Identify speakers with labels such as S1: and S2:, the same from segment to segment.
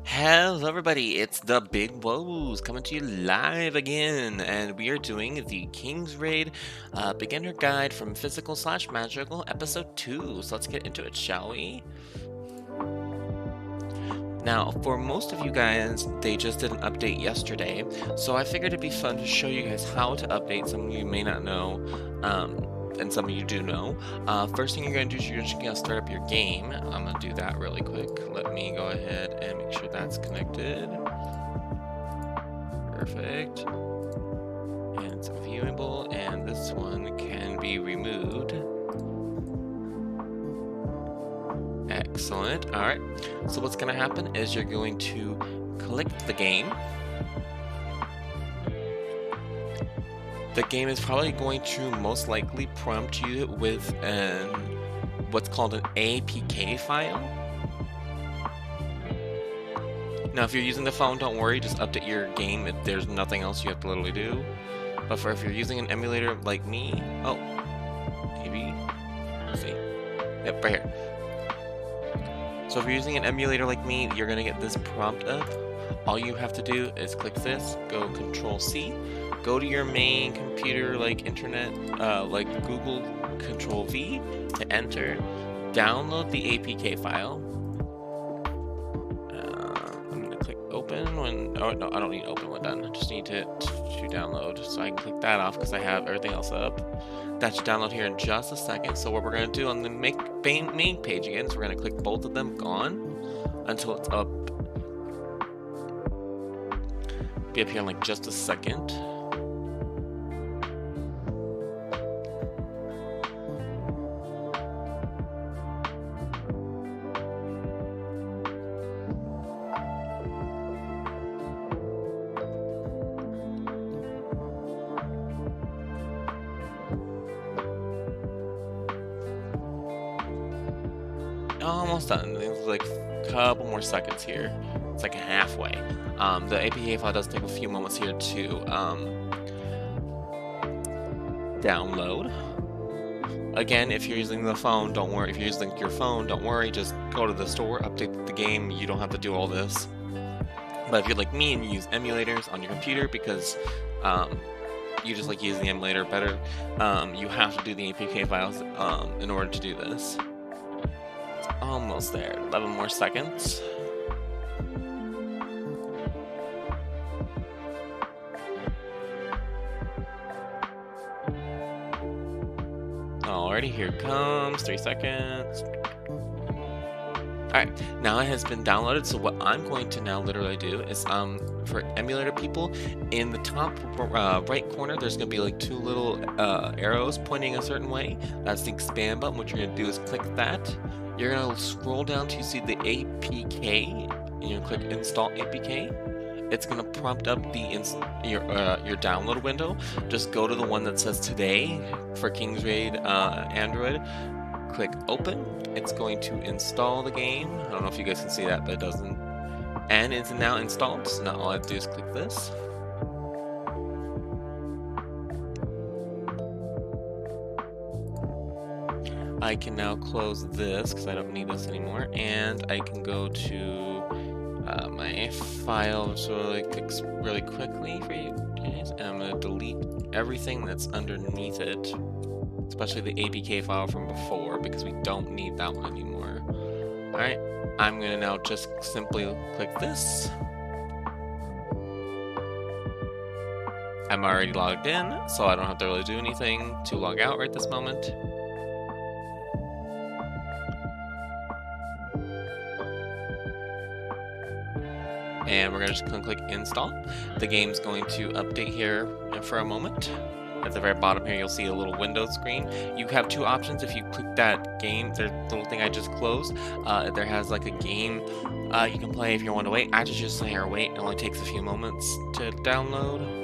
S1: Hello, everybody. It's the Big Woes coming to you live again, and we are doing the King's Raid Beginner Guide from Physical / Magical Episode 2. So let's get into it, shall we? Now, for most of you guys, they just did an update yesterday, so I figured it'd be fun to show you guys how to update. Some of you may not know, and some of you do know. First thing you're going to do is you're just going to start up your game. I'm going to do that really quick. Let me go ahead and make sure that's connected. Perfect. And it's viewable, and this one can be removed. Excellent. All right. So what's going to happen is you're going to click the game. The game is probably going to most likely prompt you with what's called an APK file. Now, if you're using the phone, don't worry, just update your game. There's nothing else you have to literally do. But if you're using an emulator like me, maybe, let's see, yep, right here. So if you're using an emulator like me, you're gonna get this prompt up. All you have to do is click this, go Control-C, go to your main computer, like internet, like Google, Control-V to enter, download the APK file. I'm gonna click open when, oh no, I don't need open when done. I just need to download. So I can click that off because I have everything else up. That should download here in just a second. So what we're gonna do on the main page again is we're gonna click both of them gone until it's up. Be up here in like just a second. Almost done. It's like a couple more seconds here. It's like halfway. The APK file does take a few moments here to download. Again, if you're using the phone, don't worry. If you're using your phone, don't worry. Just go to the store, update the game. You don't have to do all this. But if you're like me and you use emulators on your computer because you just like using the emulator better, you have to do the APK files in order to do this. Almost there. 11 more seconds. Alrighty, here it comes. 3 seconds. Alright, now it has been downloaded, so what I'm going to now literally do is, for emulator people, in the top right corner, there's going to be like two little arrows pointing a certain way. That's the expand button. What you're going to do is click that. You're going to scroll down to see the APK, and you're going to click Install APK. It's going to prompt up your download window. Just go to the one that says Today for King's Raid Android. Click Open. It's going to install the game. I don't know if you guys can see that, but it doesn't. And it's now installed. So now all I have to do is click this. I can now close this because I don't need this anymore, and I can go to my file really quickly for you guys, and I'm going to delete everything that's underneath it, especially the APK file from before, because we don't need that one anymore. Alright, I'm going to now just simply click this. I'm already logged in, so I don't have to really do anything to log out right this moment. And we're going to just click install. The game's going to update here for a moment. At the very bottom here, you'll see a little window screen. You have two options. If you click that game, the little thing I just closed, there has like a game you can play if you want to wait. I just sit here and wait. It only takes a few moments to download.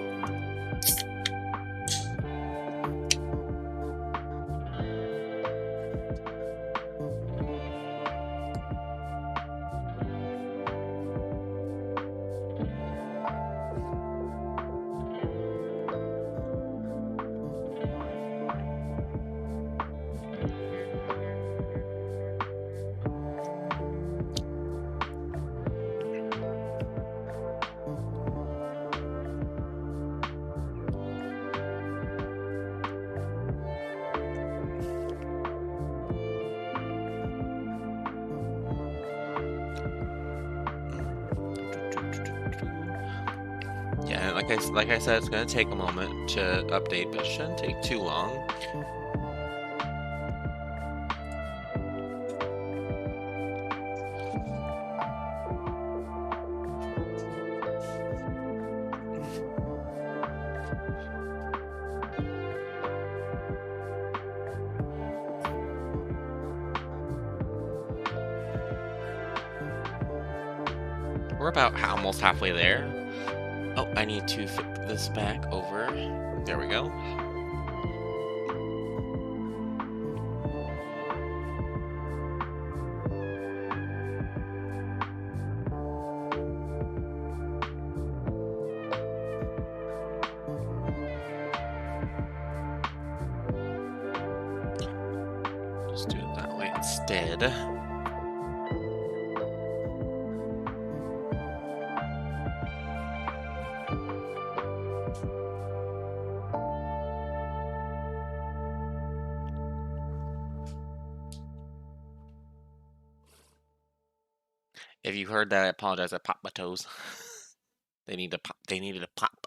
S1: like I said, it's going to take a moment to update, but it shouldn't take too long. We're about almost halfway there. Oh, I need to flip this back over. There we go. Just do it that way instead. If you heard that, I apologize. I popped my toes. They need to pop. They needed to pop.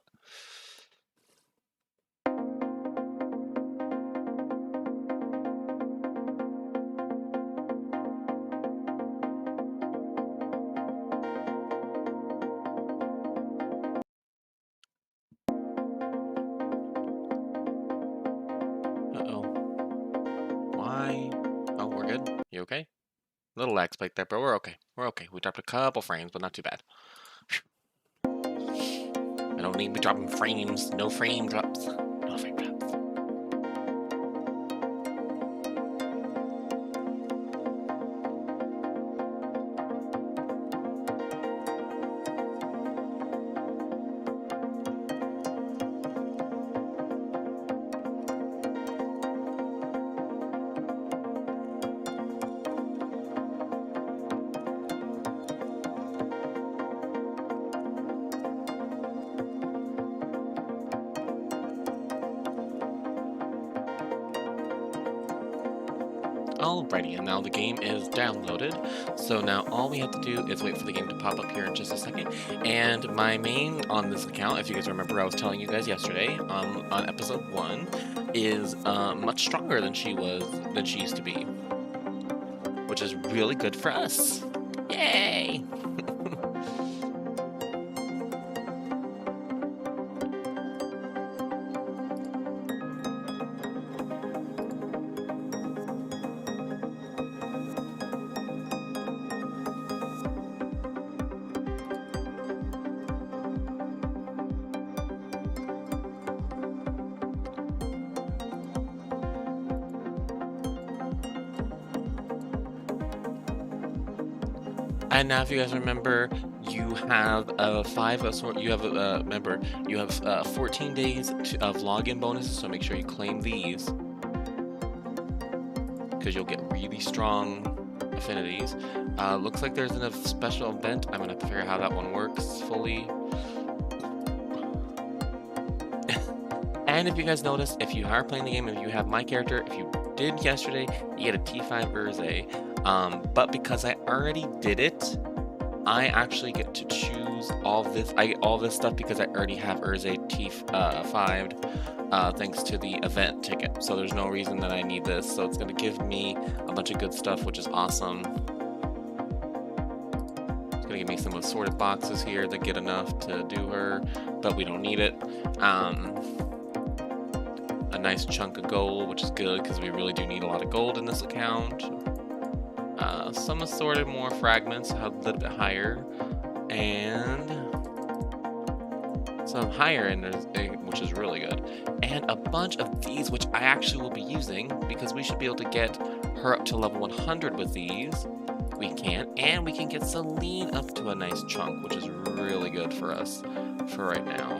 S1: Uh-oh. Why? Oh, we're good. You okay? Little lag spike there, but we're okay. We're okay. We dropped a couple frames, but not too bad. I don't need to be dropping frames. No frame drops. No frame drops. Alrighty, and now the game is downloaded. So now all we have to do is wait for the game to pop up here in just a second. And my main on this account, if you guys remember, I was telling you guys yesterday on episode 1, is much stronger than she used to be, which is really good for us. Yay! And now, if you guys remember, you have you have 14 days of login bonuses. So make sure you claim these, because you'll get really strong affinities. Looks like there's a special event. I'm gonna have to figure out how that one works fully. And if you guys notice, if you are playing the game, if you have my character, if you did yesterday, you get a T5 Urze. But because I already did it, I actually get to choose all this. I get all this stuff because I already have Urze T5'd, thanks to the event ticket. So there's no reason that I need this. So it's gonna give me a bunch of good stuff, which is awesome. It's gonna give me some assorted boxes here that get enough to do her, but we don't need it. A nice chunk of gold, which is good because we really do need a lot of gold in this account. Some assorted more fragments, a little bit higher, and some higher in there, which is really good. And a bunch of these, which I actually will be using because we should be able to get her up to level 100 with these. We can, and we can get Celine up to a nice chunk, which is really good for us for right now.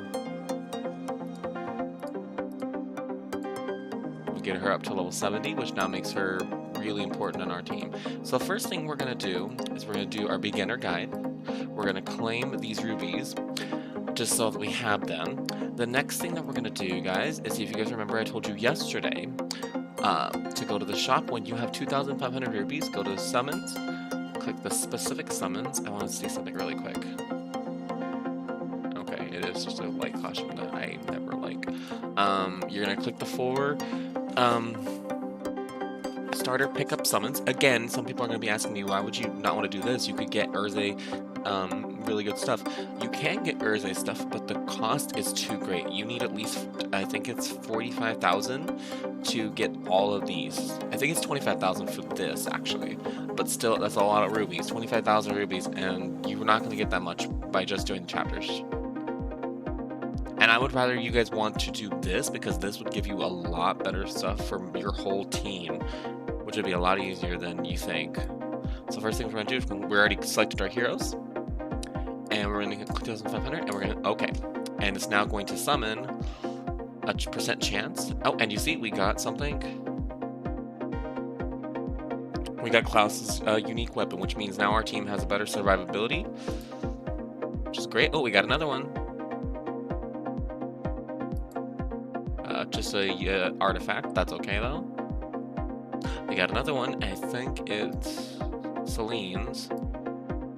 S1: We get her up to level 70, which now makes her really important on our team. So the first thing we're going to do is we're going to do our beginner guide. We're going to claim these rubies just so that we have them. The next thing that we're going to do, guys, is, if you guys remember, I told you yesterday to go to the shop when you have 2,500 rupees. Go to summons, click the specific summons. I want to see something really quick. Okay, It is just a light costume that I never like. You're gonna click the 4 starter pickup summons. Again, some people are going to be asking me, why would you not want to do this? You could get Urze, really good stuff. You can get Urze stuff, but the cost is too great. You need at least, I think it's 45,000 to get all of these. I think it's 25,000 for this, actually. But still, that's a lot of rubies. 25,000 rubies, and you're not going to get that much by just doing the chapters. And I would rather you guys want to do this, because this would give you a lot better stuff for your whole team, which would be a lot easier than you think. So first thing we're going to do is we already selected our heroes, and we're going to click 2,500, and we're going to, okay. And it's now going to summon a % chance. Oh, and you see, we got something. We got Klaus's unique weapon, which means now our team has a better survivability, which is great. Oh, we got another one. Just a artifact. That's okay though. We got another one. I think it's Celine's.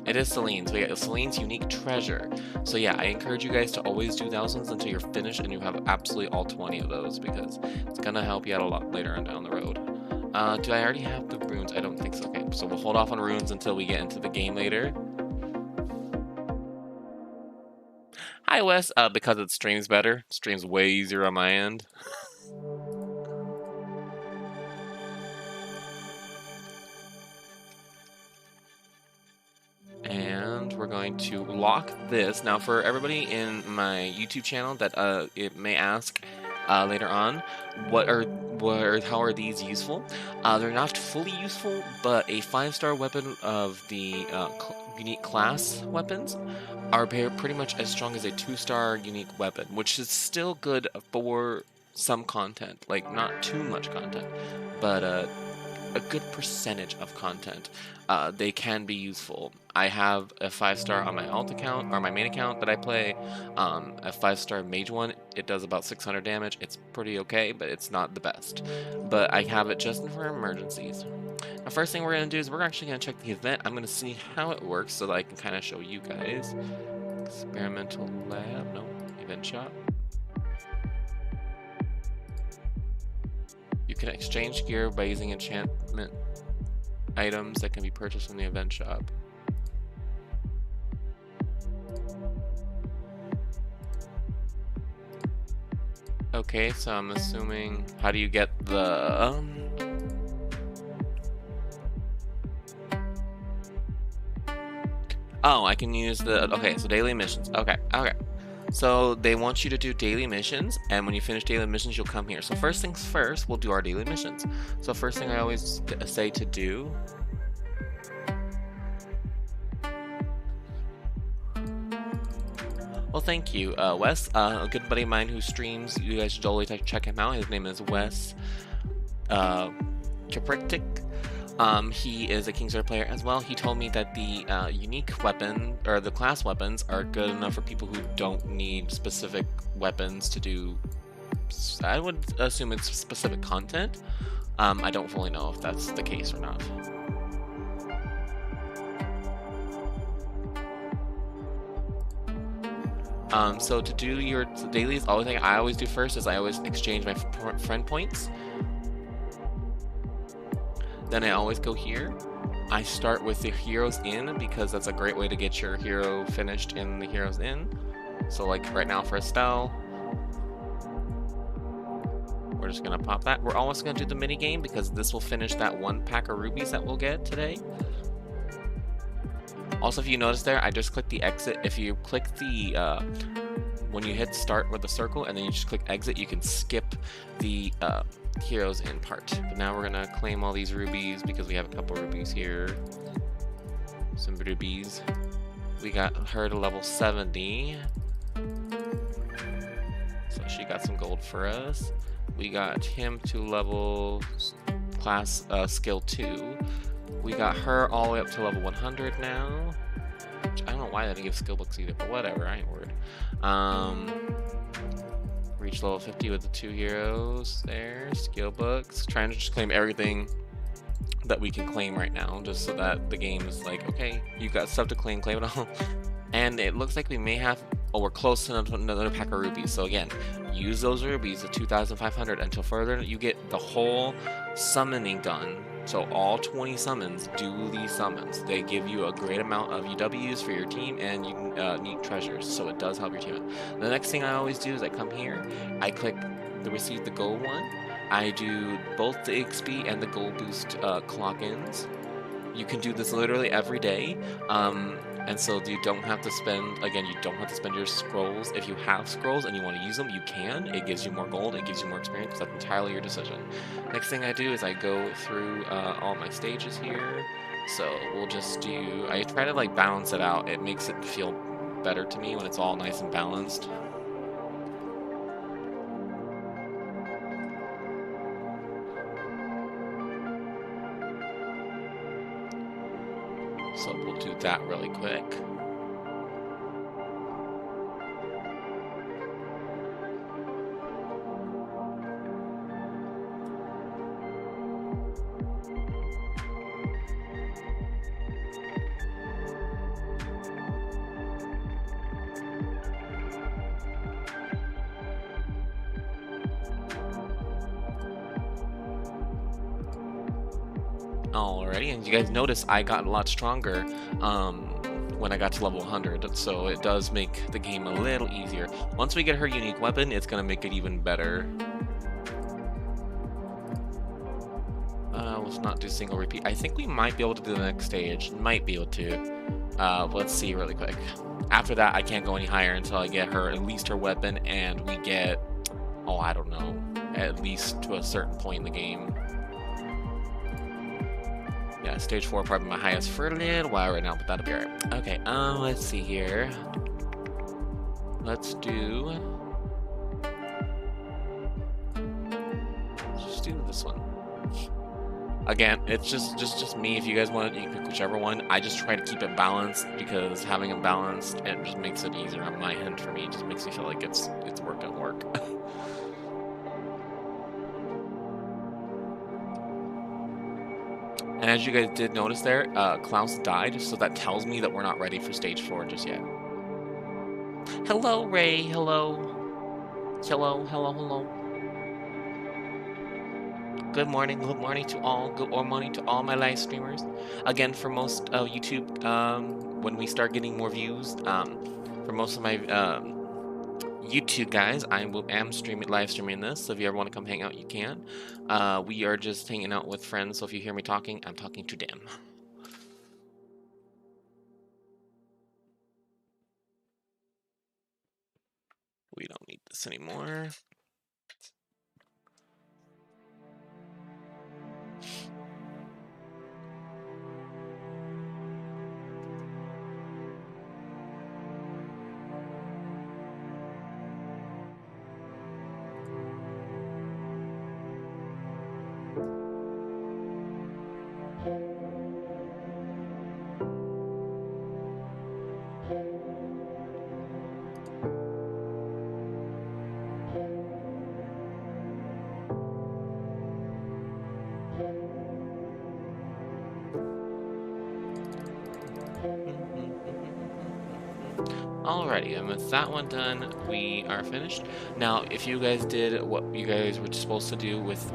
S1: It is Celine's. We got Celine's unique treasure. So yeah, I encourage you guys to always do thousands until you're finished and you have absolutely all 20 of those, because it's gonna help you out a lot later on down the road. Do I already have the runes? I don't think so. Okay, so we'll hold off on runes until we get into the game later. Hi Wes, because it streams better. It streams way easier on my end. And we're going to lock this. Now for everybody in my YouTube channel that it may ask later on, how are these useful? They're not fully useful, but a 5-star weapon of the unique class weapons are pretty much as strong as a 2-star unique weapon, which is still good for some content, like not too much content, but a good percentage of content. They can be useful. I have a 5-star on my alt account, or my main account that I play, a 5-star mage one. It does about 600 damage. It's pretty okay, but it's not the best. But I have it just for emergencies. Now, first thing we're going to do is we're actually going to check the event. I'm going to see how it works so that I can kind of show you guys. Experimental lab, no, event shop. You can exchange gear by using enchantment items that can be purchased from the event shop. Okay, so I'm assuming, how do you get the oh, I can use the, okay, so daily missions. Okay. So they want you to do daily missions, and when you finish daily missions, you'll come here. So first things first, we'll do our daily missions. So first thing I always say to do well, thank you, Wes. A good buddy of mine who streams, you guys should always check him out. His name is Wes Kapriktik. He is a Kingsword player as well. He told me that the unique weapon, or the class weapons, are good enough for people who don't need specific weapons to do, I would assume it's specific content. I don't fully know if that's the case or not. So to do your dailies, the only thing I always do first is I always exchange my friend points. Then I always go here. I start with the Heroes Inn because that's a great way to get your hero finished in the Heroes Inn. So like right now for Estelle, we're just gonna pop that. We're almost gonna do the mini game because this will finish that 1 pack of rubies that we'll get today. Also, if you notice there, I just clicked the exit. If you click the, when you hit start with the circle and then you just click exit, you can skip the Heroes Inn part. But now we're gonna claim all these rubies because we have a couple rubies here. Some rubies. We got her to level 70. So she got some gold for us. We got him to level class skill 2. We got her all the way up to level 100 now. Which I don't know why they didn't give skill books either, but whatever, I ain't worried. Reach level 50 with the 2 heroes there. Skill books. Trying to just claim everything that we can claim right now, just so that the game is like, okay, you've got stuff to claim it all. And it looks like we may have Oh, we're close to another pack of rubies. So again, use those rubies at 2,500 until further you get the whole summoning done. So all 20 summons, do these summons. They give you a great amount of UWs for your team and you can neat treasures. So it does help your team out. The next thing I always do is I come here, I click the receive the gold one. I do both the XP and the gold boost clock-ins. You can do this literally every day. And so you don't have to spend, again, you don't have to spend your scrolls. If you have scrolls and you want to use them, you can. It gives you more gold, it gives you more experience. That's entirely your decision. Next thing I do is I go through all my stages here. So we'll just do, I try to like balance it out. It makes it feel better to me when it's all nice and balanced. So we'll do that really quick. Alrighty, and you guys notice I got a lot stronger when I got to level 100, so it does make the game a little easier. Once we get her unique weapon, it's going to make it even better. Let's not do single repeat. I think we might be able to do the next stage. Might be able to. Let's see really quick. After that, I can't go any higher until I get her, at least her weapon, and we get, oh, I don't know, at least to a certain point in the game. Yeah, stage 4 probably my highest for a little while right now, but that'll be alright. Okay, let's see here. Let's do... Let's just do this one. Again, it's just me. If you guys want it, you can pick whichever one. I just try to keep it balanced because having it balanced, it just makes it easier on my end for me. It just makes me feel like it's working work. And as you guys did notice there, Klaus died, so that tells me that we're not ready for stage 4 just yet. Hello, Ray. Hello. Hello, hello, hello. Good morning to all. Good morning to all my live streamers. Again, for most of YouTube, when we start getting more views, for most of my YouTube guys, I am live streaming this, so if you ever want to come hang out, you can. We are just hanging out with friends, so if you hear me talking, I'm talking to them. We don't need this anymore. Alrighty, and with that one done, we are finished. Now, if you guys did what you guys were supposed to do with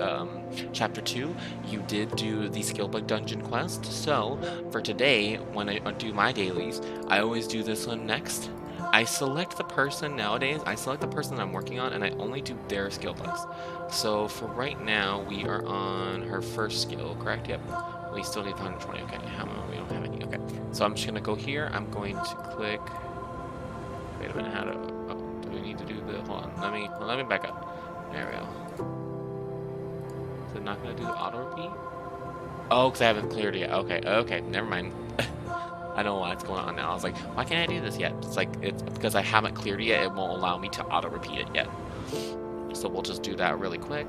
S1: Chapter 2, you did do the skill book dungeon quest. So, for today, when I do my dailies, I always do this one next. I select the person nowadays, I select the person I'm working on, and I only do their skill books. So, for right now, we are on her first skill, correct? Yep. We still need 120. Okay, we don't have any. Okay, so I'm just going to go here. I'm going to click... Wait a minute, how do we need to do the, hold on, let me back up. There we go. Is it not gonna do the auto repeat? Oh, because I haven't cleared it yet. Okay, never mind. I know what's going on now. I was like, why can't I do this yet? It's like, it's because I haven't cleared it yet, it won't allow me to auto repeat it yet. So we'll just do that really quick.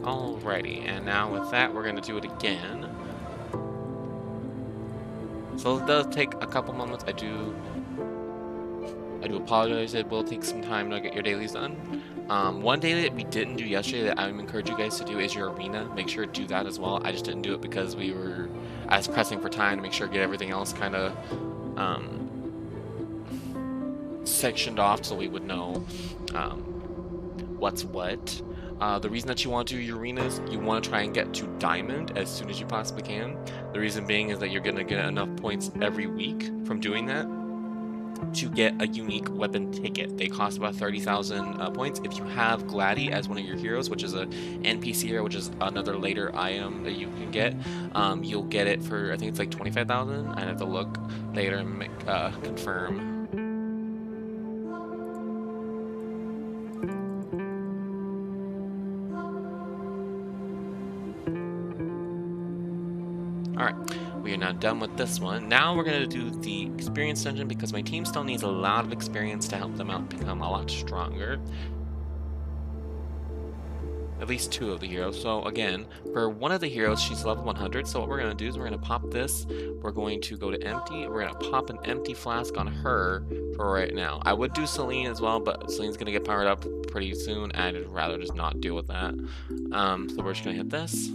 S1: Alrighty, and now with that, we're gonna do it again. So it does take a couple moments. I do apologize. It will take some time to get your dailies done. One daily that we didn't do yesterday that I would encourage you guys to do is your arena. Make sure to do that as well. I just didn't do it because I was pressing for time to make sure to get everything else kind of sectioned off so we would know what's what. The reason that you want to do your arenas, you want to try and get to diamond as soon as you possibly can. The reason being is that you're going to get enough points every week from doing that to get a unique weapon ticket. They cost about 30,000 points. If you have Gladdy as one of your heroes, which is a NPC hero, which is another later item that you can get, you'll get it for, I think it's like 25,000. I have to look later and confirm. Alright, we are now done with this one. Now we're going to do the experience dungeon because my team still needs a lot of experience to help them out become a lot stronger. At least 2 of the heroes. So again, for one of the heroes, she's level 100. So what we're going to do is we're going to pop this. We're going to go to empty. We're going to pop an empty flask on her for right now. I would do Celine as well, but Celine's going to get powered up pretty soon. And I'd rather just not deal with that. So we're just going to hit this.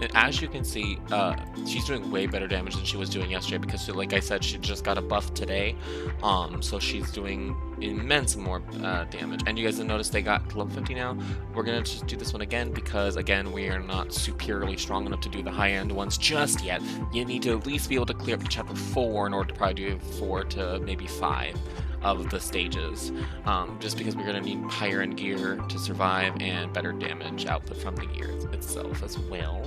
S1: And as you can see, she's doing way better damage than she was doing yesterday because, like I said, she just got a buff today. So she's doing immense more damage. And you guys have noticed they got level 50 now. We're going to just do this one again because, again, we are not superiorly strong enough to do the high-end ones just yet. You need to at least be able to clear up to chapter 4 in order to probably do 4 to maybe 5 of the stages, just because we're going to need higher end gear to survive and better damage output from the gear itself as well.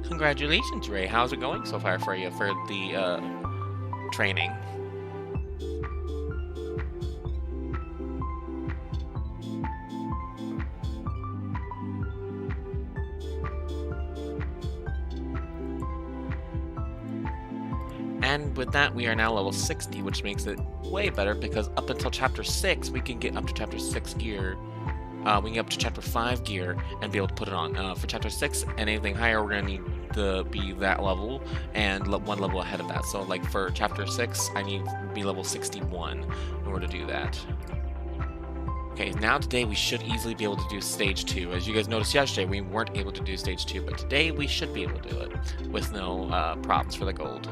S1: Congratulations, Ray. How's it going so far for you for the training? And with that, we are now level 60, which makes it way better because up until chapter 6, we can get up to chapter 6 gear. We can get up to chapter 5 gear and be able to put it on. For chapter 6 and anything higher, we're going to need to be that level and one level ahead of that. So like for chapter 6, I need to be level 61 in order to do that. Okay, now today we should easily be able to do stage 2. As you guys noticed yesterday, we weren't able to do stage 2, but today we should be able to do it with no problems for the gold.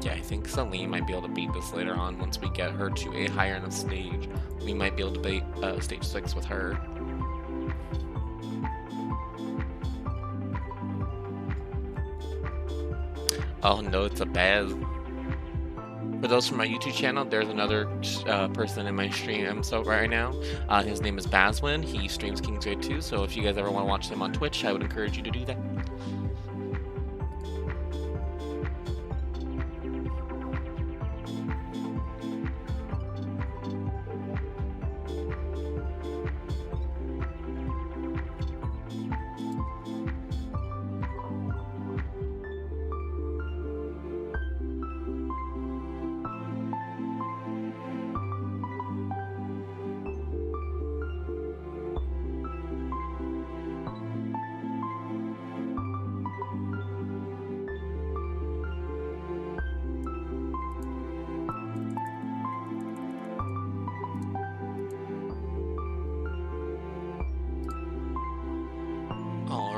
S1: Yeah, I think Celine might be able to beat this later on once we get her to a higher enough stage. We might be able to beat stage 6 with her. Oh no, it's a Baz. For those from my YouTube channel, there's another person in my stream so right now. His name is Bazwin. He streams Kingsgrade 2, so if you guys ever want to watch him on Twitch, I would encourage you to do that.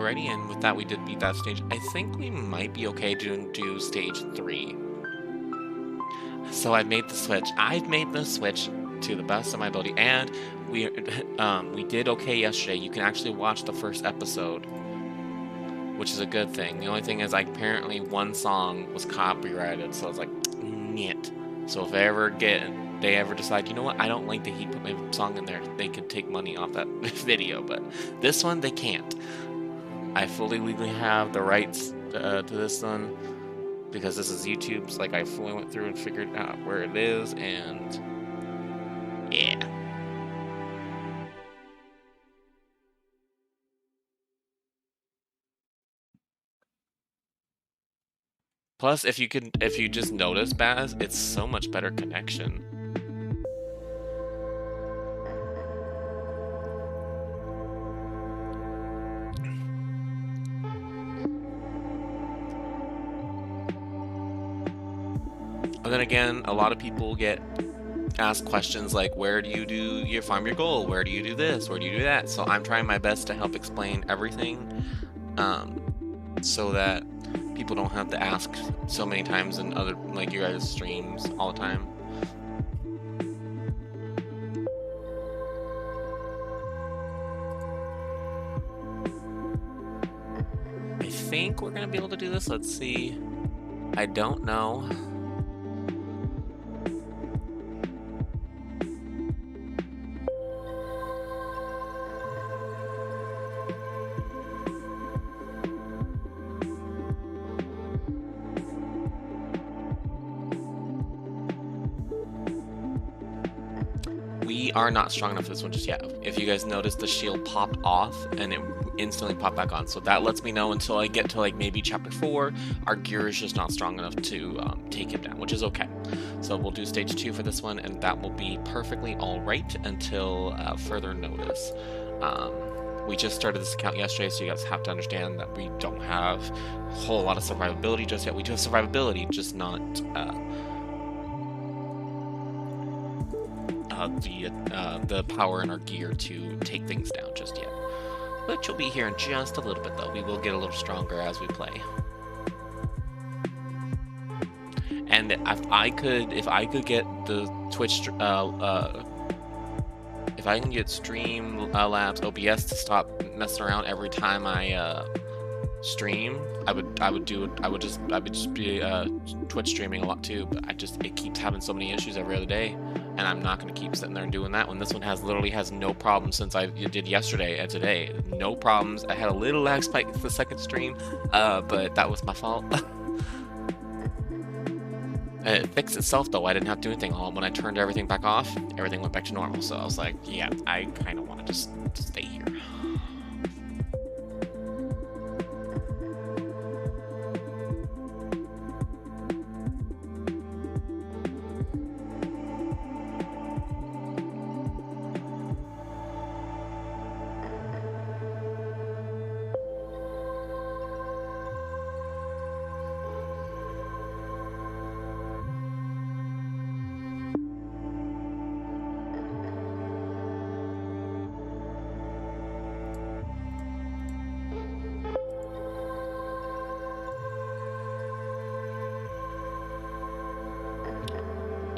S1: already, and with that we did beat that stage. I think we might be okay to do stage 3. So I've made the switch. I've made the switch to the best of my ability, and we did okay yesterday. You can actually watch the first episode, which is a good thing. The only thing is, like, apparently one song was copyrighted, so I was like, "Nyet." So if they ever decide, you know what, I don't like that he put my song in there, they could take money off that video, but this one they can't. I fully legally have the rights to this one because this is YouTube's. Like, I fully went through and figured out where it is, and yeah. Plus, if you just notice, Baz, it's so much better connection. And then again, a lot of people get asked questions like, where do you farm your gold? Where do you do this? Where do you do that? So I'm trying my best to help explain everything, so that people don't have to ask so many times in other, like, your guys' streams all the time. I think we're gonna be able to do this. Let's see. I don't know. We are not strong enough for this one just yet. If you guys notice, the shield popped off and it instantly popped back on. So that lets me know until I get to, like, maybe chapter 4, our gear is just not strong enough to take him down, which is okay. So we'll do stage 2 for this one, and that will be perfectly alright until further notice. We just started this account yesterday, so you guys have to understand that we don't have a whole lot of survivability just yet. We do have survivability, just not the power in our gear to take things down just yet. But you'll be here in just a little bit, though. We will get a little stronger as we play. And if I could get the Twitch, if I can get Streamlabs OBS to stop messing around every time I stream, I would just be Twitch streaming a lot too. But it keeps having so many issues every other day, and I'm not gonna keep sitting there and doing that when this one literally has no problems since I did yesterday and today. No problems. I had a little lag spike the second stream, but that was my fault. It fixed itself though. I didn't have to do anything. When I turned everything back off, everything went back to normal. So I was like, yeah, I kind of want to just stay here.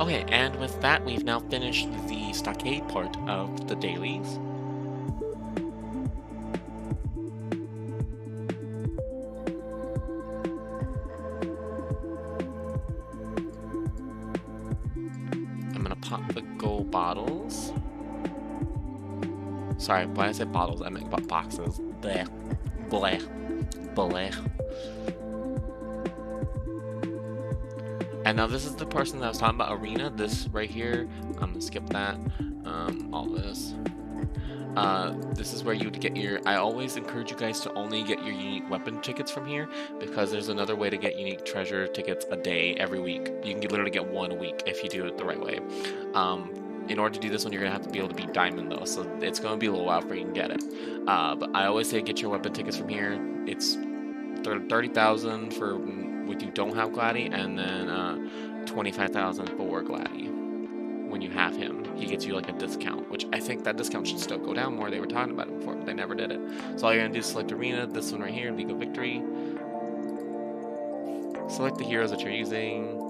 S1: Okay, and with that, we've now finished the stockade part of the dailies. I'm gonna pop the gold bottles. Sorry, why I said bottles, I meant boxes. Blech. Blech. Blech. And now this is the person that I was talking about, Arena. This right here, I'm gonna skip that. All this. This is where you would get your. I always encourage you guys to only get your unique weapon tickets from here, because there's another way to get unique treasure tickets a day every week. You can literally get one a week if you do it the right way. In order to do this one, you're gonna have to be able to be diamond though, so it's gonna be a little while before you can get it. But I always say get your weapon tickets from here. It's 30,000 for if you don't have Gladdy, and then 25,000 for Gladdy when you have him. he gets you like a discount, which I think that discount should still go down more. They were talking about it before, but they never did it. So all you're gonna do is select arena, this one right here, League of Victory. Select the heroes that you're using,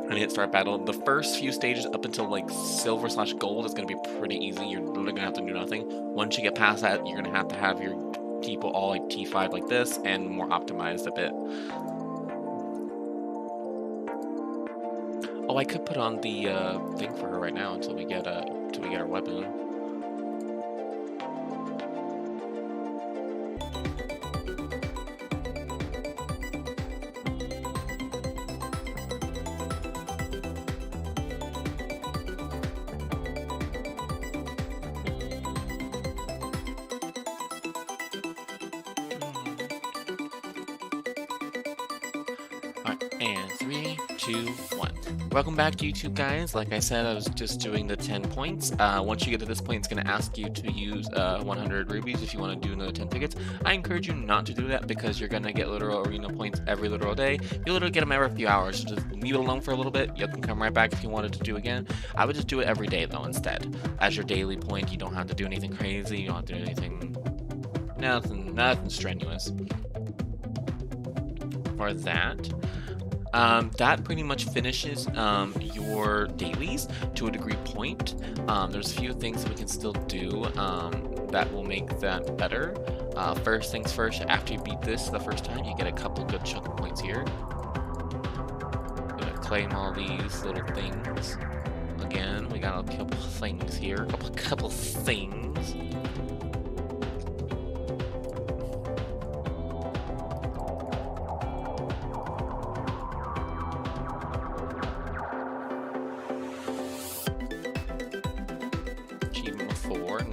S1: and hit start battle. The first few stages up until like silver/gold is gonna be pretty easy. You're literally gonna have to do nothing. Once you get past that, you're gonna have your people all like T5 like this and more optimized a bit. Oh, I could put on the thing for her right now until we get our weapon. And 3, 2, 1. Welcome back to YouTube, guys. Like I said, I was just doing the 10 points. Once you get to this point, it's going to ask you to use 100 rubies if you want to do another 10 tickets. I encourage you not to do that because you're going to get literal arena points every literal day. You literally get them every few hours. So just leave it alone for a little bit. You can come right back if you wanted to do again. I would just do it every day, though, instead. As your daily point, you don't have to do anything crazy. You don't have to do anything... Nothing strenuous. For that... that pretty much finishes your dailies to a degree point. There's a few things that we can still do that will make that better. First things first, after you beat this the first time, you get a couple good chunk of points here. Gonna claim all these little things. Again, we got a couple things here, a couple things.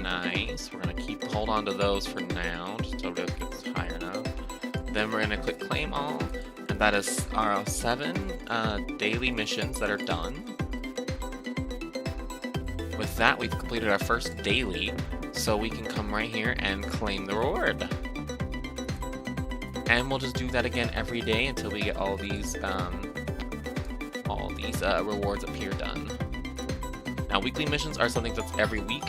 S1: Nice. We're going to hold on to those for now, just until it gets higher enough. Then we're going to click claim all, and that is our 7 daily missions that are done. With that, we've completed our first daily, so we can come right here and claim the reward. And we'll just do that again every day until we get all these rewards up here done. Now, weekly missions are something that's every week.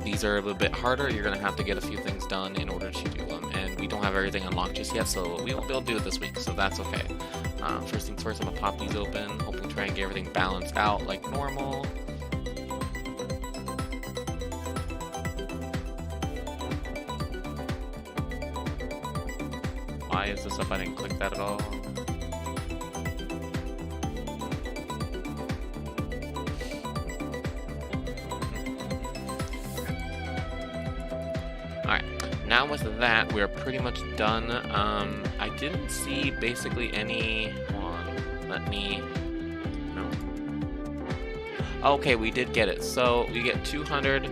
S1: These are a little bit harder. You're going to have to get a few things done in order to do them. And we don't have everything unlocked just yet, so we won't be able to do it this week, so that's okay. First things first, I'm going to pop these open, hoping to try and get everything balanced out like normal. Why is this up? I didn't click that at all. Now with that, we're pretty much done. I didn't see basically any... Hold on. Let me... No. Okay, we did get it. So, we get 200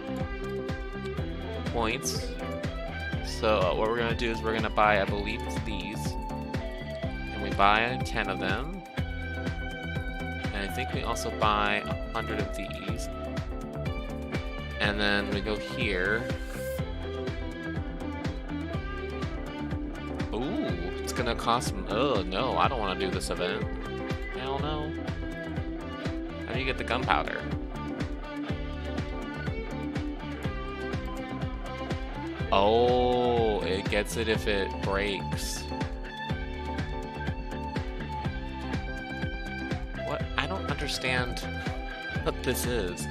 S1: points. So, what we're going to do is we're going to buy, I believe it's these. And we buy 10 of them. And I think we also buy 100 of these. And then we go here. It's gonna cost... Oh, no, I don't want to do this event. Hell no. How do you get the gunpowder? Oh, it gets it if it breaks. What? I don't understand what this is.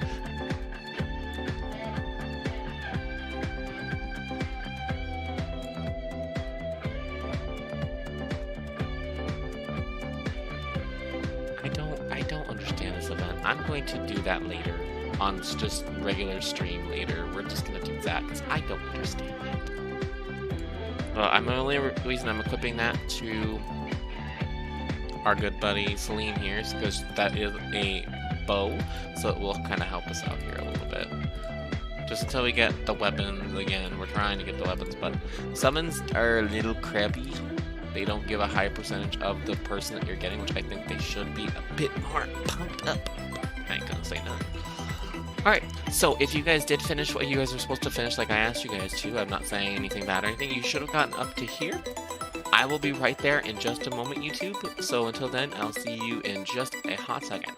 S1: I'm going to do that later, on just regular stream later. We're just going to do that, because I don't understand it. Well, the only reason I'm equipping that to our good buddy Celine here is because that is a bow, so it will kind of help us out here a little bit. Just until we get the weapons again. We're trying to get the weapons, but summons are a little crappy. They don't give a high percentage of the person that you're getting, which I think they should be a bit more pumped up. I ain't gonna say nothing. Alright, so if you guys did finish what you guys were supposed to finish like I asked you guys to, I'm not saying anything bad or anything, you should have gotten up to here. I will be right there in just a moment, YouTube. So until then, I'll see you in just a hot second.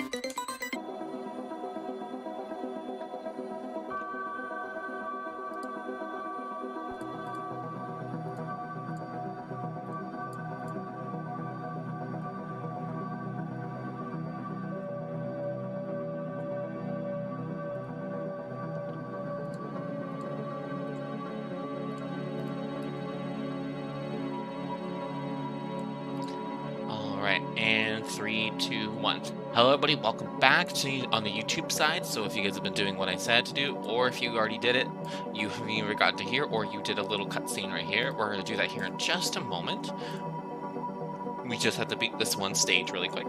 S1: in 3, 2, 1. Hello everybody, welcome back to on the YouTube side. So if you guys have been doing what I said to do, or if you already did it, you have either got to here, or you did a little cutscene right here. We're going to do that here in just a moment. We just have to beat this one stage really quick.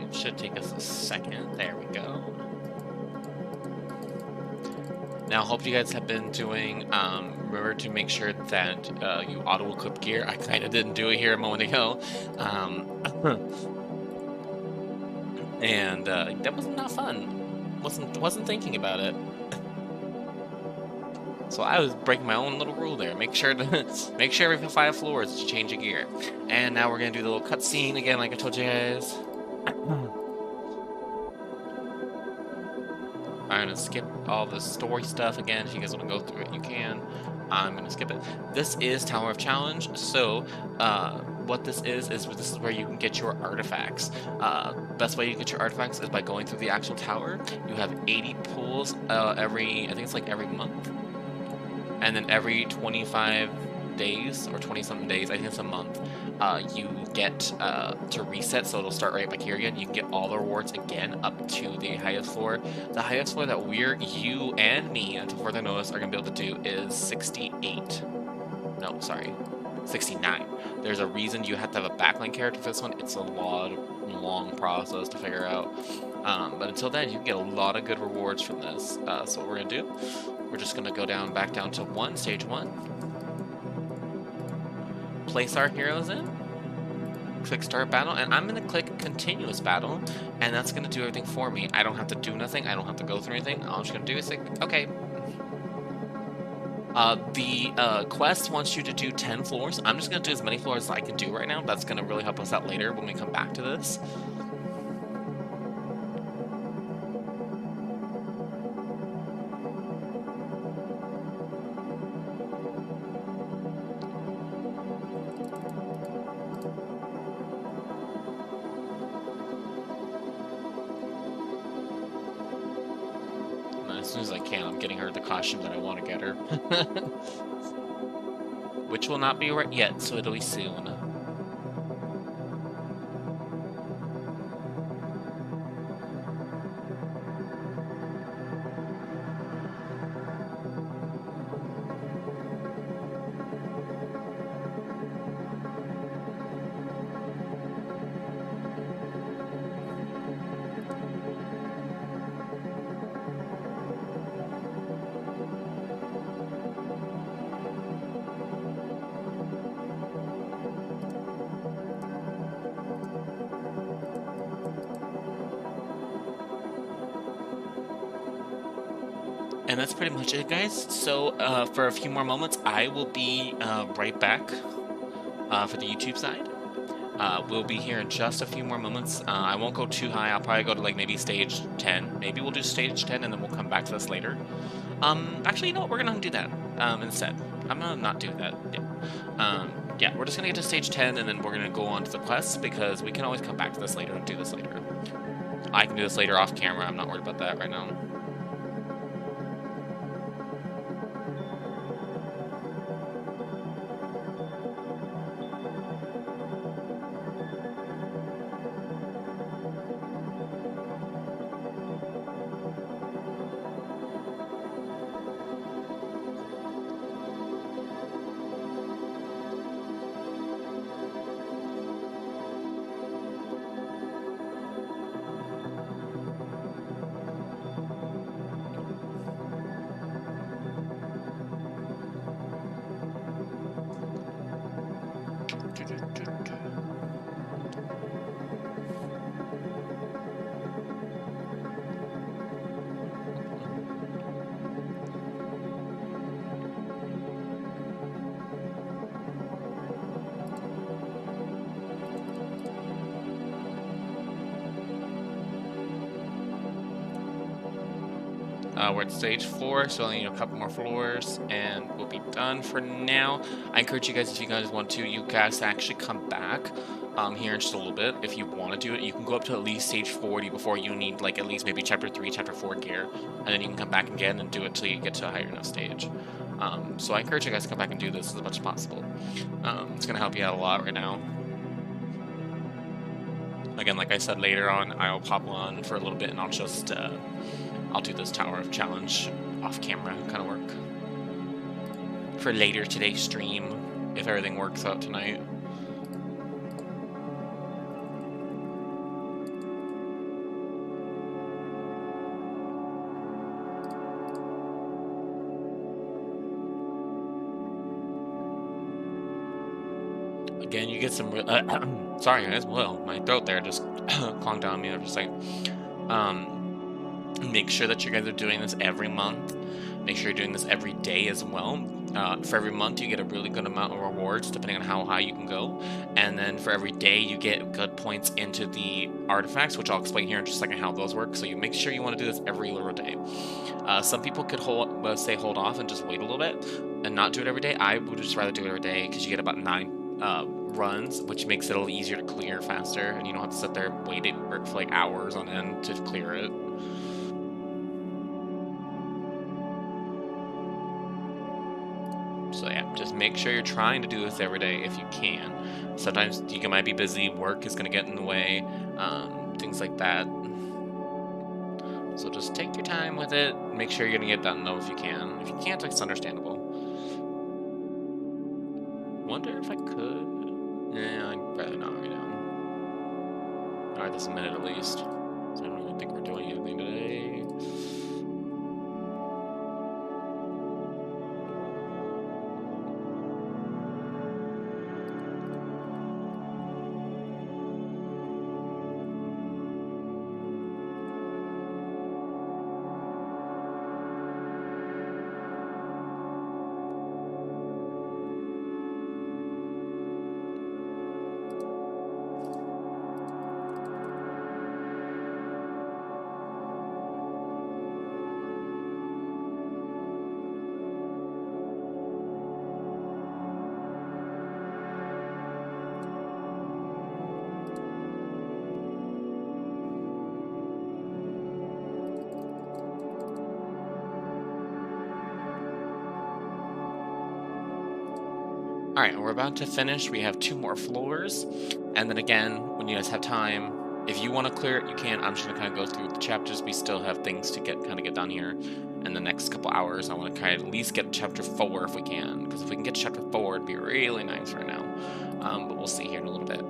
S1: It should take us a second. There we go. Now, hope you guys have been doing, remember to make sure that you auto-equip gear. I kind of didn't do it here a moment ago. And that was not fun. Wasn't thinking about it. So I was breaking my own little rule there. Make sure every 5 floors you change your gear. And now we're gonna do the little cutscene again, like I told you guys. I'm gonna skip all the story stuff again. If you guys want to go through it, you can. I'm gonna skip it. This is Tower of Challenge. So, what this is this is where you can get your artifacts. Best way you get your artifacts is by going through the actual tower. You have 80 pulls I think it's like every month. And then every 25 days, or 20-something days, I think it's a month, you get to reset, so it'll start right back here again. You can get all the rewards again up to the highest floor. The highest floor that you and me, until further notice, are going to be able to do is 68. No, sorry, 69. There's a reason you have to have a backline character for this one. It's a long process to figure out. But until then, you can get a lot of good rewards from this. So what we're going to do, we're just going to go back down to stage 1. Place our heroes in, click start battle, and I'm going to click continuous battle, and that's going to do everything for me. I don't have to do nothing. I don't have to go through anything. All I'm just going to do is like, okay. The quest wants you to do 10 floors. I'm just going to do as many floors as I can do right now. That's going to really help us out later when we come back to this. As soon as I can, I'm getting her the costume that I want to get her. Which will not be right yet, so it'll be soon. And that's pretty much it, guys. So for a few more moments, I will be right back for the YouTube side. We'll be here in just a few more moments. I won't go too high. I'll probably go to like maybe stage 10. Maybe we'll do stage 10 and then we'll come back to this later. Actually, you know what? We're gonna do that instead. I'm gonna not do that. Yeah, we're just gonna get to stage 10 and then we're gonna go on to the quests, because we can always come back to this later and do this later. I can do this later off camera. I'm not worried about that right now. We're at stage 4, so only a couple more floors, and we'll be done for now. I encourage you guys, if you guys want to, you guys actually come back here in just a little bit. If you want to do it, you can go up to at least stage 40 before you need, like, at least maybe chapter 3, chapter 4 gear, and then you can come back again and do it till you get to a higher enough stage. So I encourage you guys to come back and do this as much as possible. It's going to help you out a lot right now. Again, like I said, later on, I'll pop on for a little bit and I'll just, I'll do this Tower of Challenge off camera kind of work for later today's stream, if everything works out tonight. Again, you get some sorry guys, well, my throat there just clung down on me. I'm just like, make sure that you guys are doing this every month. Make sure you're doing this every day as well. For every month, you get a really good amount of rewards, depending on how high you can go. And then for every day, you get good points into the artifacts, which I'll explain here in just a second how those work. So you make sure you want to do this every little day. Some people could hold off and just wait a little bit and not do it every day. I would just rather do it every day because you get about 9 runs, which makes it a little easier to clear faster, and you don't have to sit there waiting for like hours on end to clear it. So yeah, just make sure you're trying to do this every day if you can. Sometimes you might be busy, work is going to get in the way, things like that. So just take your time with it. Make sure you're going to get done though if you can. If you can't, it's understandable. Wonder if I could. Yeah, I'd rather not right now. Alright, this is a minute at least. So I don't even think we're doing anything today. Alright, we're about to finish. We have 2 more floors. And then again, when you guys have time, if you want to clear it, you can. I'm just going to kind of go through the chapters. We still have things to get done here in the next couple hours. I want to kind of at least get to chapter 4 if we can. Because if we can get to chapter 4, it'd be really nice right now. But we'll see here in a little bit.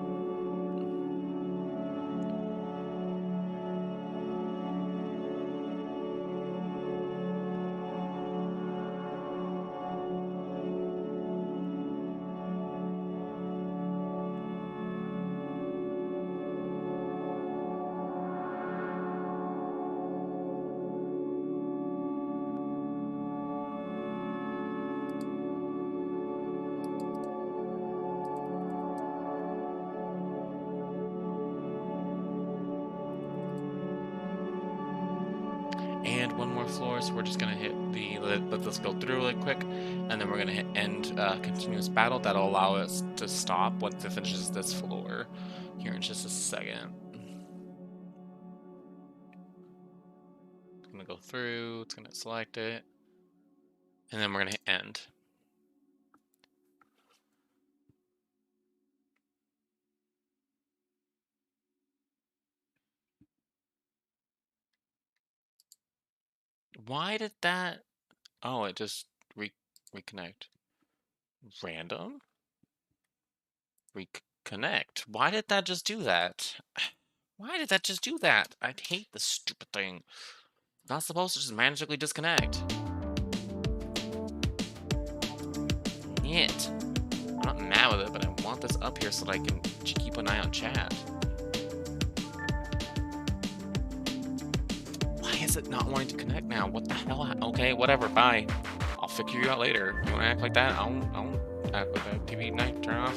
S1: And 1 more floor, so we're just gonna hit the, let's go through really quick, and then we're gonna hit end continuous battle. That'll allow us to stop once it finishes this floor here in just a second. It's gonna go through, it's gonna select it, and then we're gonna hit end. Why did that? Oh, it just reconnect. Random? Reconnect. Why did that just do that? Why did that just do that? I hate this stupid thing. Not supposed to just magically disconnect. It. I'm not mad with it, but I want this up here so that I can keep an eye on chat. Why is it not wanting to connect now? What the hell? Okay, whatever. Bye. I'll figure you out later. You want to act like that? I'll act like that. TV night. Turn off.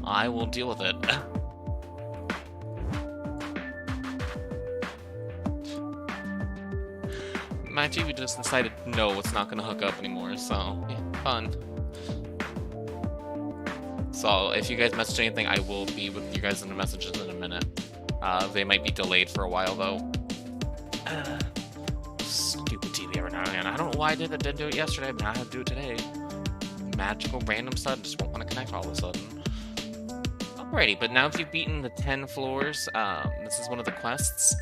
S1: I will deal with it. my TV just decided no, it's not gonna hook up anymore, so yeah, fun. So if you guys message anything, I will be with you guys in the messages in a minute. They might be delayed for a while though. Stupid TV every now and again. I don't know why I didn't do it yesterday, but now I have to do it today. Magical random stuff just won't want to connect all of a sudden. Alrighty, but now if you've beaten the 10 floors, this is one of the quests.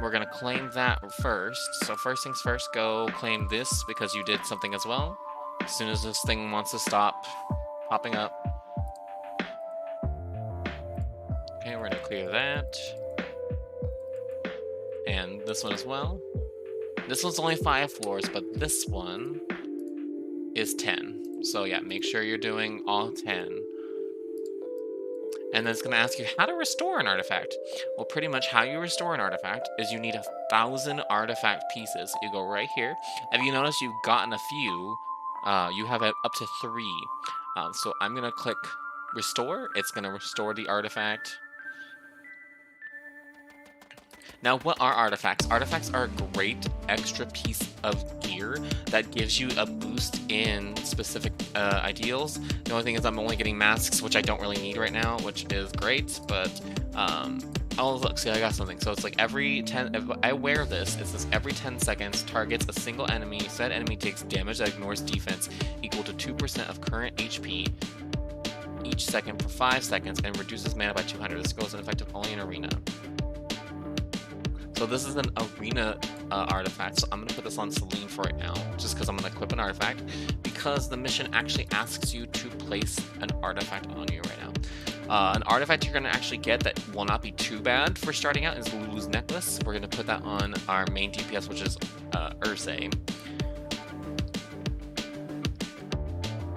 S1: We're gonna claim that first. So first things first, go claim this because you did something as well. As soon as this thing wants to stop popping up. Okay, we're gonna clear that. And this one as well. This one's only 5 floors, but this one is 10. So yeah, make sure you're doing all 10. And then it's going to ask you how to restore an artifact. Well, pretty much how you restore an artifact is you need 1,000 artifact pieces. You go right here. If you notice you've gotten a few, you have up to 3. So I'm going to click restore. It's going to restore the artifact. Now, what are artifacts? Artifacts are a great extra piece of gear that gives you a boost in specific ideals. The only thing is I'm only getting masks, which I don't really need right now, which is great, but oh, look, see, I got something. So it's like every 10, if I wear this, it says every 10 seconds targets a single enemy. Said enemy takes damage that ignores defense equal to 2% of current HP each second for 5 seconds and reduces mana by 200. This goes in effective only in arena. So this is an arena artifact, so I'm going to put this on Celine for right now, just because I'm going to equip an artifact, because the mission actually asks you to place an artifact on you right now. An artifact you're going to actually get that will not be too bad for starting out is Lulu's Necklace. We're going to put that on our main DPS, which is Ursay.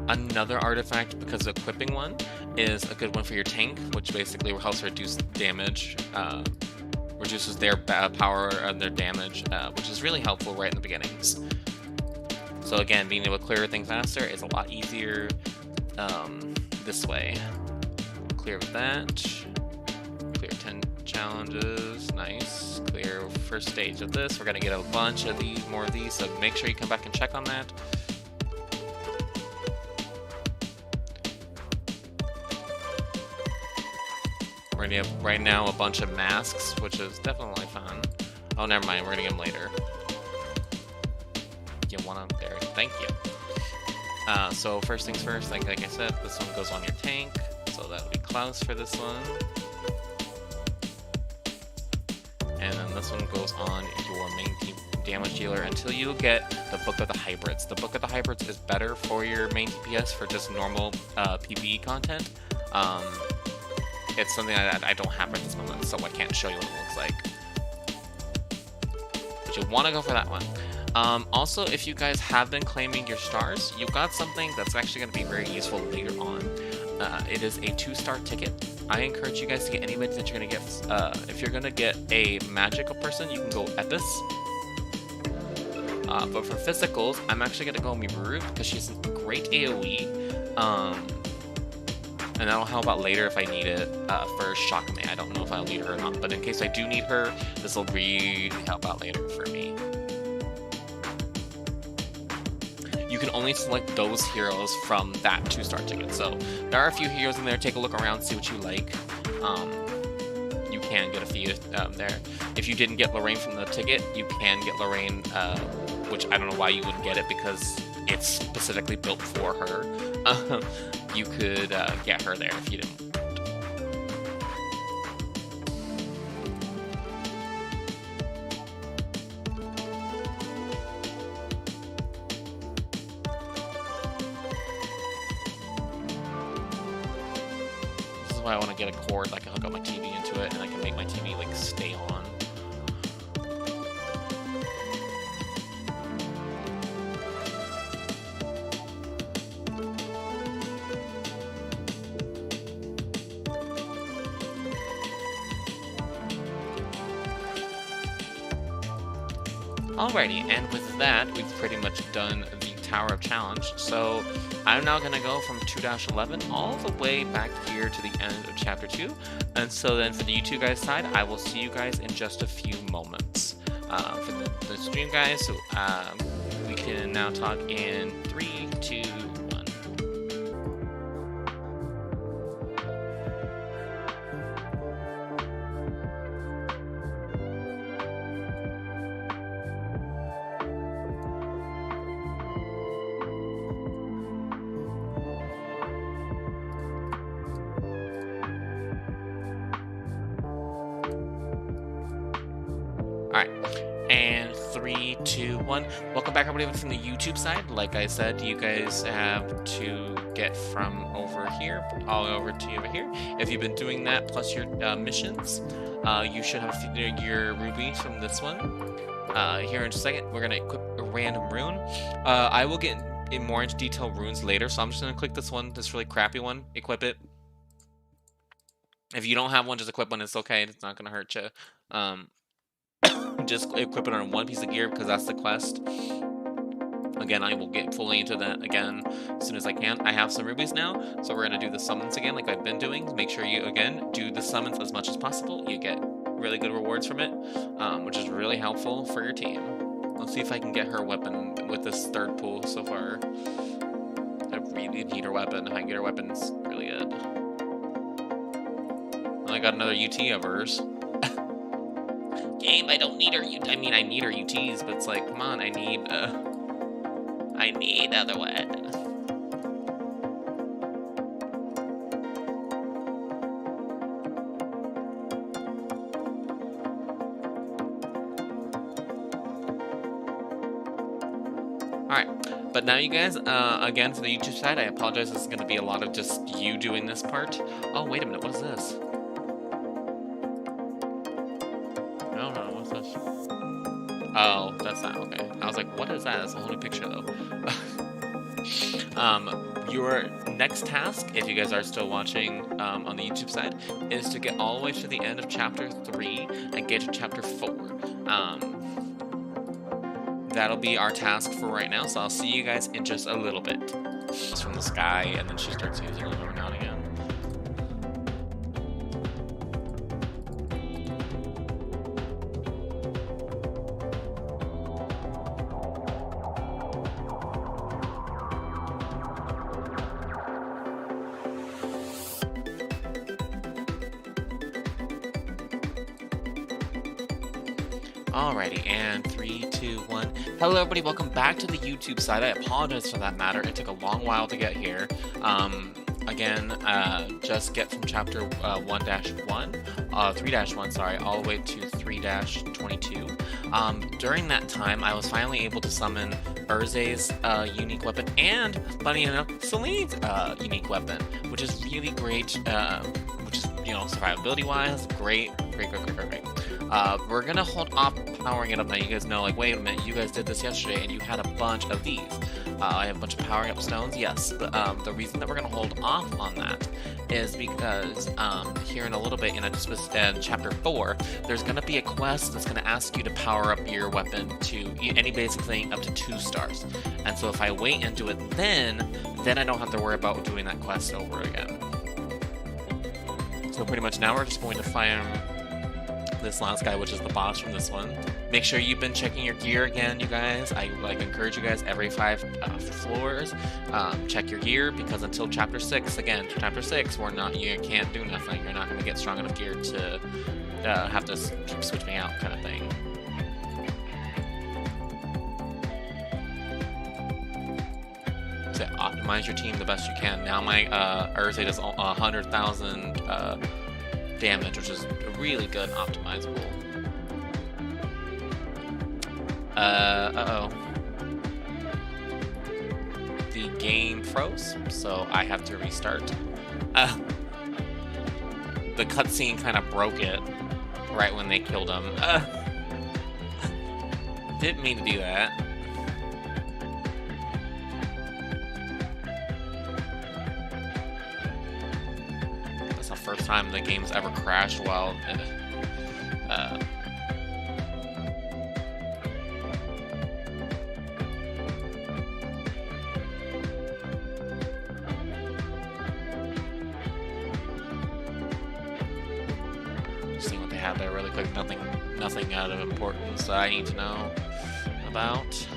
S1: Another artifact, because the equipping one, is a good one for your tank, which basically helps reduce damage. Reduces their power and their damage, which is really helpful right in the beginnings. So again, being able to clear things faster is a lot easier this way. Clear that. Clear 10 challenges. Nice. Clear first stage of this. We're going to get a bunch of these, more of these, so make sure you come back and check on that. We're gonna get right now a bunch of masks, which is definitely fun. Oh, never mind. We're gonna get them later. Get one up there. Thank you. So first things first, like I said, this one goes on your tank. So that'll be Klaus for this one. And then this one goes on your main damage dealer until you get the Book of the Hybrids. The Book of the Hybrids is better for your main DPS for just normal PvE content. It's something that I don't have at this moment, so I can't show you what it looks like. But you want to go for that one. Also, if you guys have been claiming your stars, you've got something that's actually going to be very useful later on. It is a 2-star ticket. I encourage you guys to get anybody that you're going to get. If you're going to get a magical person, you can go Epis. But for physicals, I'm actually going to go Miru because she's a great AoE. And that'll help out later if I need it for Shakame. I don't know if I'll need her or not, but in case I do need her, this will really help out later for me. You can only select those heroes from that 2-star ticket. So there are a few heroes in there. Take a look around, see what you like. You can get a few there. If you didn't get Lorraine from the ticket, you can get Lorraine, which I don't know why you wouldn't get it because it's specifically built for her. You could get her there if you didn't. This is why I want to get a cord that I can hook up my TV into it, and I can make my TV like stay on. Alrighty, and with that, we've pretty much done the Tower of Challenge. So I'm now going to go from 2-11 all the way back here to the end of Chapter 2. And so then for the YouTube guys side, I will see you guys in just a few moments. for the stream, guys. So we can now talk in 3, 2, 1. Alright, and 3, 2, 1. Welcome back, everybody, from the YouTube side. Like I said, you guys have to get from over here all over to over here. If you've been doing that, plus your missions, you should have your rubies from this one. Here in just a second, we're going to equip a random rune. I will get in more into detail runes later, so I'm just going to click this one, this really crappy one, equip it. If you don't have one, just equip one. It's okay. It's not going to hurt you. Just equip it on one piece of gear because that's the quest. Again, I will get fully into that again as soon as I can. I have some rubies now, so we're going to do the summons again like I've been doing. Make sure you, again, do the summons as much as possible. You get really good rewards from it, which is really helpful for your team. Let's see if I can get her weapon with this third pool so far. I really need her weapon. If I can get her weapon, it's really good. I got another UT of hers. Game, I don't need her. I mean, I need her UTs, but it's like, come on, I need other one. Alright, but now you guys, again, for the YouTube side, I apologize, this is going to be a lot of just you doing this part. Oh, wait a minute, what is this? Oh, that's not okay. I was like, what is that? That's a whole new picture, though. Your next task, if you guys are still watching on the YouTube side, is to get all the way to the end of Chapter 3 and get to Chapter 4. That'll be our task for right now, so I'll see you guys in just a little bit. It's from the sky, and then she starts using it every now and again. Alrighty, and 3, 2, 1. Hello everybody, welcome back to the YouTube side. I apologize for that matter. It took a long while to get here. Again, just get from chapter 1-1, 3-1, sorry, all the way to 3-22. During that time, I was finally able to summon Urze's unique weapon and, funny enough, Celine's unique weapon, which is really great, which is, you know, survivability-wise, great. We're gonna hold off powering it up now. You guys know, like, wait a minute, you guys did this yesterday and you had a bunch of these. I have a bunch of powering up stones, yes, but the reason that we're gonna hold off on that is because here in a little bit, in chapter 4, there's gonna be a quest that's gonna ask you to power up your weapon to any basic thing up to 2 stars. And so if I wait and do it then I don't have to worry about doing that quest over again. So pretty much now we're just going to find this last guy, which is the boss from this one. Make sure you've been checking your gear again, you guys. I encourage you guys every 5 floors, check your gear, because until chapter 6, again, chapter 6, you can't do nothing. You're not going to get strong enough gear to have to keep switching out, kind of thing. So optimize your team the best you can. Now my Urze does 100,000 damage, which is really good and optimizable. Uh-oh. The game froze, so I have to restart. The cutscene kind of broke it right when they killed him. Didn't mean to do that. That's the first time the game's ever crashed while seeing what they have there really quick. Nothing nothing out of importance that I need to know about.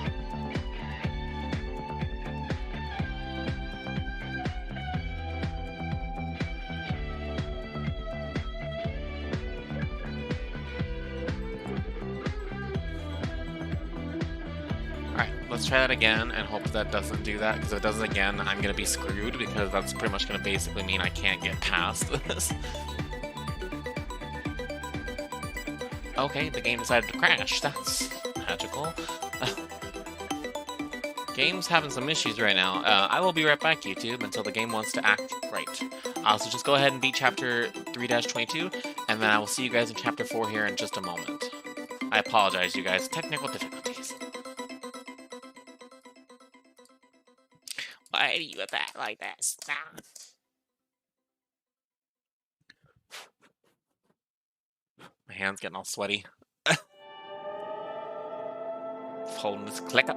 S1: Alright, let's try that again and hope that doesn't do that, because if it does it again, I'm gonna be screwed, because that's pretty much gonna basically mean I can't get past this. Okay, the game decided to crash. That's magical. Game's having some issues right now. I will be right back, YouTube, until the game wants to act right. So just go ahead and beat Chapter 3-22, and then I will see you guys in Chapter 4 here in just a moment. I apologize, you guys. Technical difficulties. Why do you attack like this? My hand's getting all sweaty. Holding this clicker.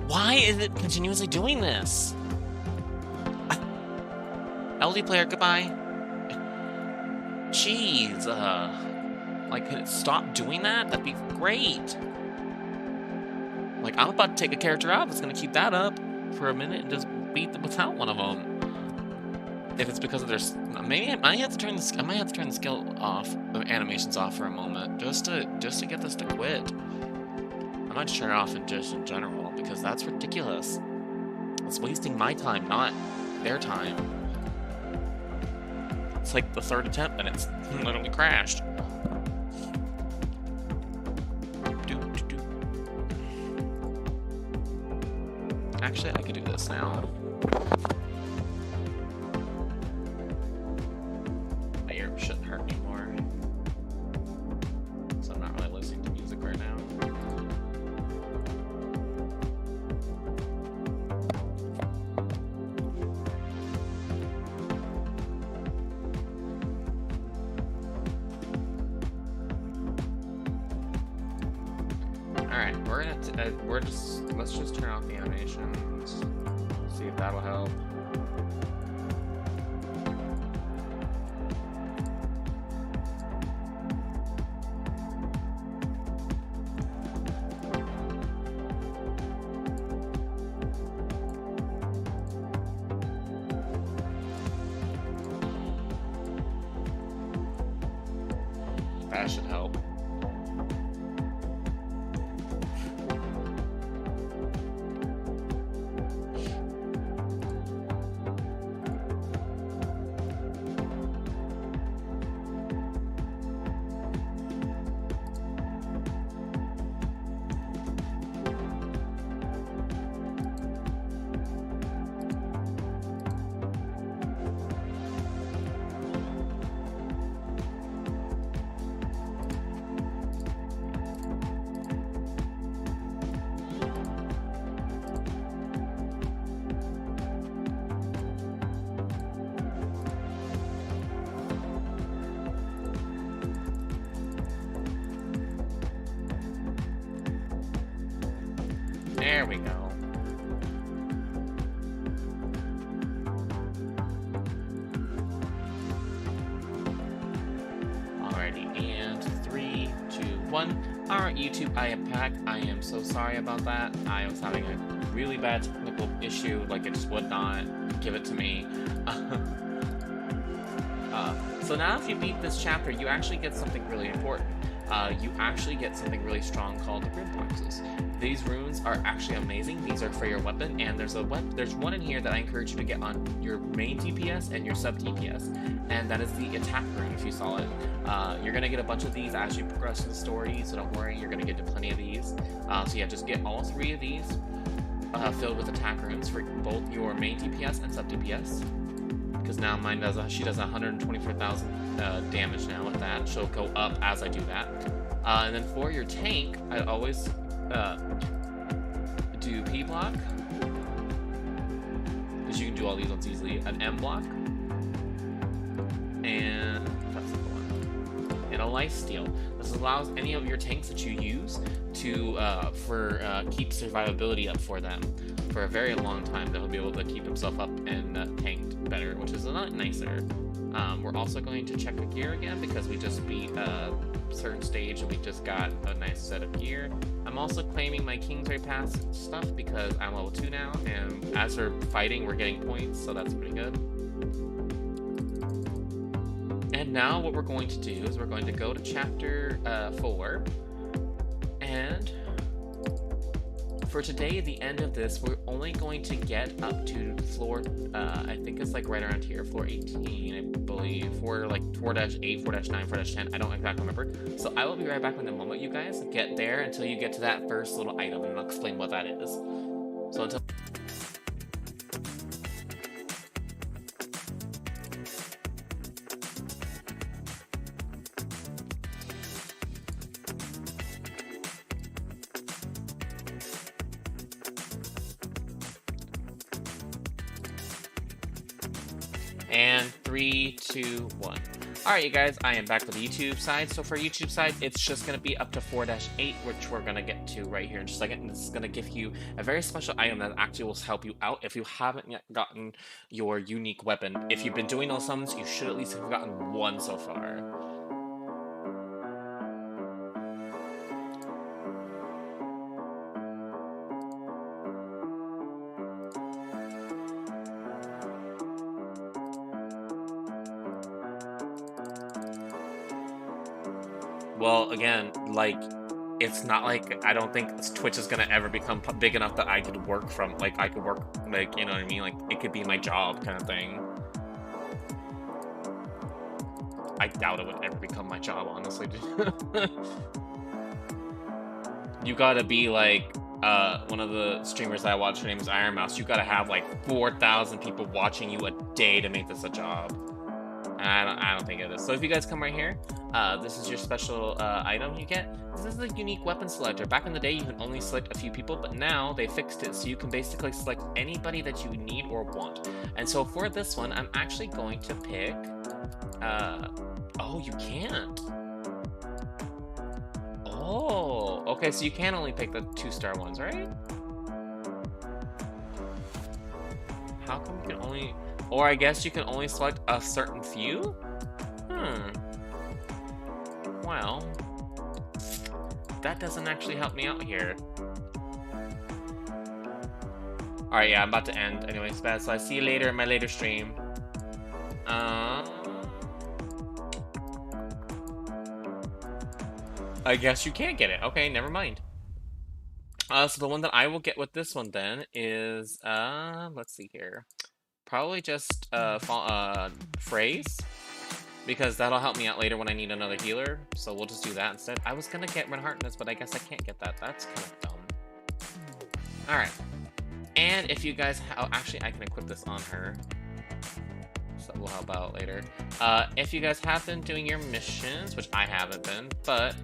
S1: Why is it continuously doing this? LD player, goodbye. Jeez, like, can it stop doing that? That'd be great. Like, I'm about to take a character out that's gonna keep that up for a minute and just beat them without one of them. If it's because of their, maybe I might have to turn the, skill off, the animations off for a moment, just to get this to quit. I might just turn it off in general, because that's ridiculous. It's wasting my time, not their time. It's like the third attempt and it's literally crashed. Actually, I could do this now. My ear shouldn't hurt anymore. So I'm not really listening to music right now. Alright, let's just turn off the animations, see if that'll help. That should help. There we go. Alrighty, and 3, 2, 1. Alright, YouTube, I am back. I am so sorry about that. I was having a really bad technical issue, like it just would not give it to me. So now if you beat this chapter, you actually get something really important. You actually get something really strong called the rune boxes. These runes are actually amazing. These are for your weapon, and there's one in here that I encourage you to get on your main DPS and your sub DPS, and that is the attack rune. If you saw it, you're gonna get a bunch of these as you progress through the story, so don't worry, you're gonna get plenty of these. So yeah, just get all 3 of these filled with attack runes for both your main DPS and sub DPS. Because now mine does, she does 124,000 damage now with that. She'll go up as I do that. And then for your tank, I always do P block, because you can do all these ones easily. An M block, and that's the one. And a lifesteal. This allows any of your tanks that you use to keep survivability up for them for a very long time. They'll be able to keep himself up and tanked better, which is a lot nicer. We're also going to check the gear again because we just beat a certain stage and we just got a nice set of gear. I'm also claiming my Kingsray Pass stuff because I'm level 2 now, and as we're fighting, we're getting points, so that's pretty good. And now what we're going to do is we're going to go to chapter 4, and for today, the end of this, we're only going to get up to floor, I think it's like right around here, floor 18, I believe, for like 4-8, 4-9, 4-10, I don't exactly remember. So I will be right back in a moment, you guys. Get there until you get to that first little item, and I'll explain what that is. So until... And 3, 2, 1. Alright, you guys, I am back with the YouTube side. So for YouTube side, it's just going to be up to 4-8, which we're going to get to right here in just a second. And this is going to give you a very special item that actually will help you out if you haven't yet gotten your unique weapon. If you've been doing those summons, you should at least have gotten one so far. Well, again, like, it's not like, I don't think Twitch is gonna ever become big enough that I could work from, like, I could work, like, you know what I mean? Like, it could be my job kind of thing. I doubt it would ever become my job, honestly. You gotta be, like, one of the streamers that I watch, her name is Iron Mouse. You gotta have, like, 4,000 people watching you a day to make this a job. I don't think it is. So if you guys come right here, this is your special item you get. This is the unique weapon selector. Back in the day, you could only select a few people, but now they fixed it, so you can basically select anybody that you need or want. And so for this one, I'm actually going to pick... oh, you can't. Oh, okay, so you can only pick the 2-star ones, right? How come you can only... Or I guess you can only select a certain few? Well, that doesn't actually help me out here. Alright, yeah, I'm about to end anyways, so I see you later in my later stream. I guess you can't get it. Okay, never mind. So the one that I will get with this one then is, let's see here. Probably just phrase, because that'll help me out later when I need another healer. So we'll just do that instead. I was gonna get Red Heartness, but I guess I can't get that. That's kind of dumb. All right, and if you guys, actually, I can equip this on her, so we'll help out later. If you guys have been doing your missions, which I haven't been, but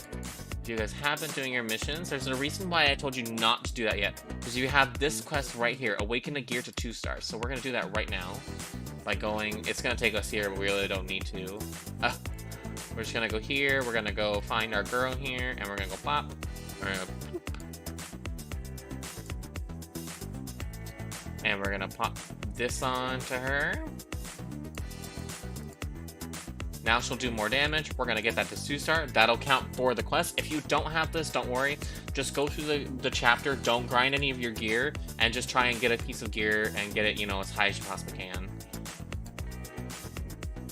S1: if you guys have been doing your missions, there's a reason why I told you not to do that yet. Because you have this quest right here, Awaken a Gear to 2 stars. So we're going to do that right now. By going, it's going to take us here, but we really don't need to. We're just going to go here, we're going to go find our girl here, and we're going to go pop. We're going to go poop. And we're going to pop this on to her.
S2: Now she'll do more damage. We're gonna get that to 2-star. That'll count for the quest. If you don't have this, don't worry. Just go through the chapter. Don't grind any of your gear, and just try and get a piece of gear and get it, you know, as high as you possibly can.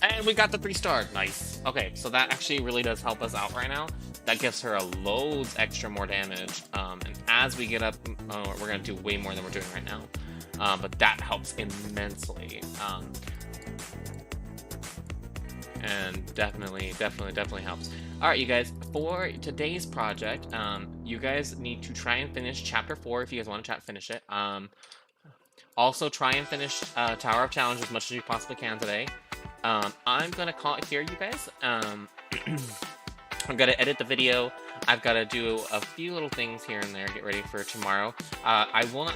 S2: And we got the 3-star. Nice. Okay, so that actually really does help us out right now. That gives her a loads extra more damage. And as we get up, we're gonna do way more than we're doing right now. But that helps immensely. And definitely helps. All right, you guys, for today's project, you guys need to try and finish chapter 4 if you guys want to finish it. Also try and finish Tower of Challenge as much as you possibly can today. I'm gonna call it here, you guys. I'm gonna edit the video. I've got to do a few little things here and there, get ready for tomorrow. I will not